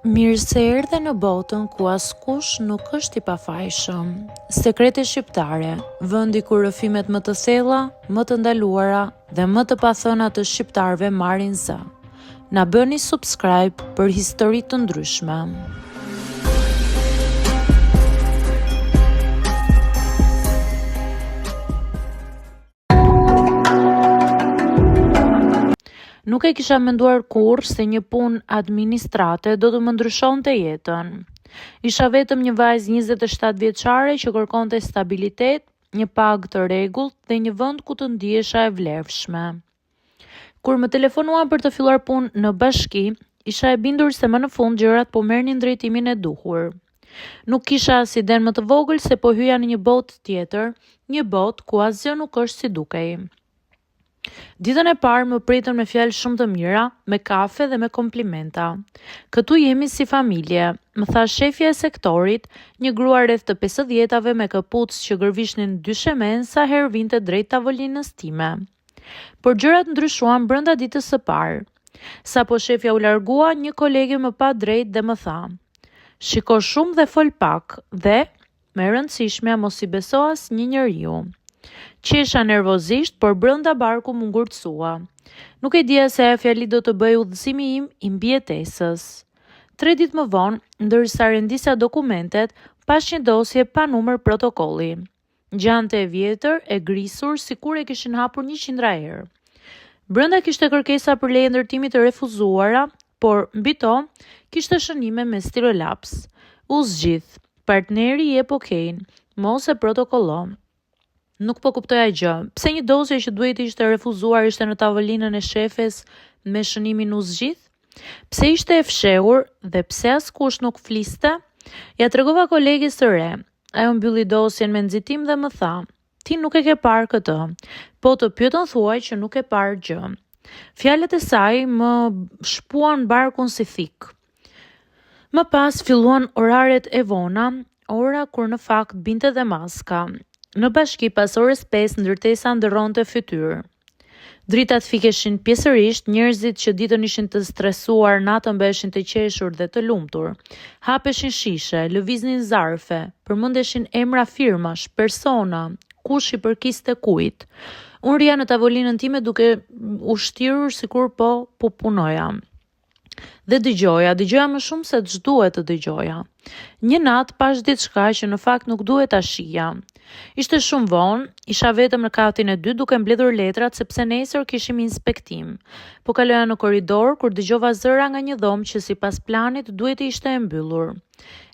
Mirë se erdhe në botën ku askush nuk është i pafajshëm. Sekrete shqiptare, vendi ku rrëfimet më të thella, më të ndaluara dhe më të pathëna të shqiptarëve marrin zë. Na bëni subscribe për histori të ndryshme. Nuk e kisha menduar kurrë se një punë administrate do të më ndryshonte jetën. Isha vetëm një vajzë 27 vjeçare që kërkonte stabilitet, një pagë të rregullt dhe një vend ku të ndihesha e vlefshme. Kur më telefonuan për të filluar punë në bashki, isha e bindur se më në fund gjërat po merrnin drejtimin e duhur. Nuk kisha as iden më të vogël se po hyja në një botë tjetër, një botë ku asgjë nuk është si dukej. Ditën e parë më pritën me fjalë shumë të mira, me kafe dhe me komplimenta. Këtu jemi si familje, më tha shefja e sektorit, një grua rreth të 50-tave me këpucë që gërvishnin dyshemen sa herë vinte drejt tavolinës time. Por gjërat ndryshuan brenda ditës së parë. Sapo shefja u largua, një kolege më pa drejt dhe më tha: "Shiko shumë dhe fol pak, dhe më e rëndësishmja mos i beso asnjë njeriu." Qesha nervozisht, por brenda barku më ngurtësua. Nuk e dija se ajo fjali do të bëj udhëzimi im i mbijetesës. 3 ditë më vonë, ndërsa rendisja dokumentet, pash një dosje pa numër protokolli. Gjante e vjetër, e grisur, sikur e kishin hapur 100 herë. Brenda kishte kërkesa për leje ndërtimi të refuzuara, por mbi to kishte shënime me stilolaps. U zgjidh, partneri jep okejn, mos e protokollo. Nuk po kuptoja gjë. Pse një dosje që duhet ishte refuzuar ishte në tavolinën e shefes me shënimin u zgjidh? Pse ishte e fshehur dhe pse askush nuk fliste? Ja tregova koleges së re. Ajo mbylli dosjen me nxitim dhe më tha: "Ti nuk e ke parë këtë. Po të pyetën thuaj që nuk e parë gjë." Fjalët e saj më shpuan barkun si thik. Më pas filluan oraret e vona, ora kur në fakt binte dhe maska. Në bashki pas orës 5 ndërtesa ndërronte fytyrë. Dritat fikeshin pjesërisht, njerëzit që ditën ishin të stresuar, natën beheshin të qeshur dhe të lumtur. Hapeshin shishe, lëviznin zarfe, përmendeshin emra firmash, persona, kush i përkiste kujt. Unë rija në tavolinën time duke u shtirur sikur po punoja. Dhe dëgjoja më shumë se ç'duhet të dëgjoja. Një natë pash diçka që në fakt nuk duhet ta shija. Ishte shumë vonë, isha vetëm në katin e 2 duke mbledhur letrat sepse nesër kishim inspektim. Po kaloja në korridor kur dëgjova zëra nga një dhomë që sipas planit duhet të ishte e mbyllur.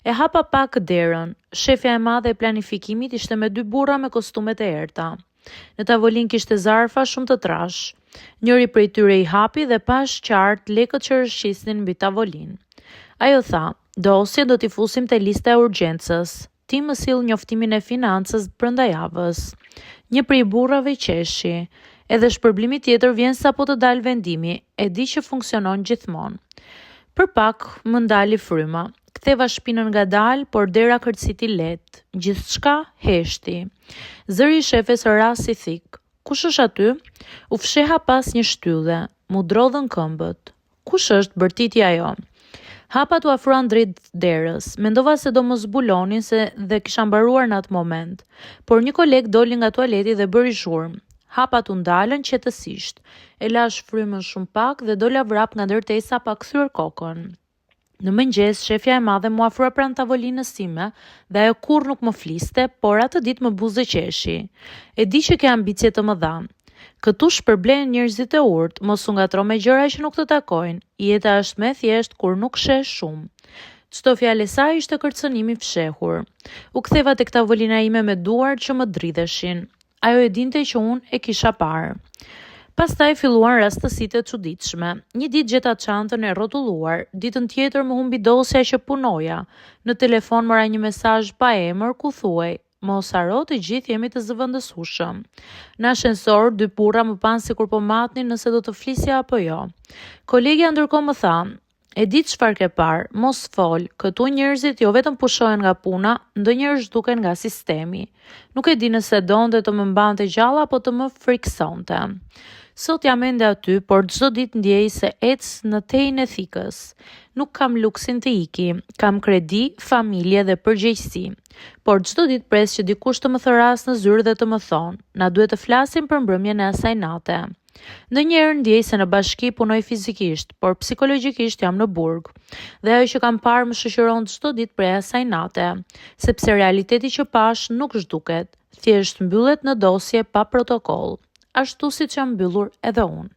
E hapa pak derën. Shefja e madhe e planifikimit ishte me 2 burra me kostumet e errta. Në tavolinë kishte zarfa shumë të trash. Njëri prej tyre i hapi dhe pash qartë lekët që rrëshqisnin mbi tavolinë. Ajo tha: "Dosje do t'i fusim te lista e urgjencës. Ti më sill njoftimin e financës brenda javës." Një prej burrave qeshi: "Edhe shpërblimi tjetër vjen sapo të dalë vendimi, e di që funksionon gjithmonë." Për pak më ndali fryma. Ktheva shpinën ngadalë, por dera kërciti lehtë. Gjithçka heshti. Zëri i shefes ras si thik. "Kush është aty?" U fsheha pas një shtylle. Mu drodhën këmbët. "Kush është?" bërtiti ajo. Hapa t'u afruan drejt derës. Mendova se do më zbulonin se dhe kisha mbaruar në atë moment. Por një koleg doli nga tualeti dhe bëri zhurmë. Hapat u ndalën qetësisht. E lash frymën shumë pak dhe dola vrap nga ndërtesa pa kthyer kokën. Në mëngjes, shefja e madhe mu afrua pranë tavolinës time dhe ajo kurrë nuk më fliste, por atë ditë më buzëqeshi. E di që ke ambicie të mëdha. Këtu shpërblen njerëzit e urtë, mos u ngatro me gjëra që nuk të takojnë. Jeta është më e thjeshtë kur nuk sheh shumë. Çdo fjalë e saj ishte kërcënim i fshehur. U ktheva tek tavolina ime me duar që më dridheshin. Ajo e dinte që unë e kisha parë. Pastaj filluan rastësitë e çuditshme. Një ditë gjeta çantën e rrotulluar, ditën tjetër më humbi dosja që punoja. Në telefon mora një mesazh pa emër ku thuaj: "Mos haro, të gjithë jemi të zëvendësueshëm." Në ashensor, 2 burra më panë sikur po matnin nëse do të flisja apo jo. Kolegja ndërkohë më tha: "E di çfarë ke parë, mos fol, këtu njerëzit jo vetëm pushohen nga puna, ndonjëherë zhduken nga sistemi." Nuk e di nëse donte të më mbante gjalla apo të më friksonte. Sot jam ende aty, por çdo ditë ndjej se ec në tejën e thikës. Nuk kam luksin të iki, kam kredi, familje dhe përgjegjësi. Por çdo ditë pres që dikush të më thëras në zyrë dhe të më thonë, na duhet të flasim për mbrëmjen e asaj nate. Ndonjëherë ndjej se në bashki punoj fizikisht, por psikologjikisht jam në burg. Dhe ajo që kam parë më shoqëron çdo ditë prej asaj nate, sepse realiteti që pash nuk zhduket, thjesht mbyllet në dosje pa protokoll, ashtu siç jam mbyllur edhe unë.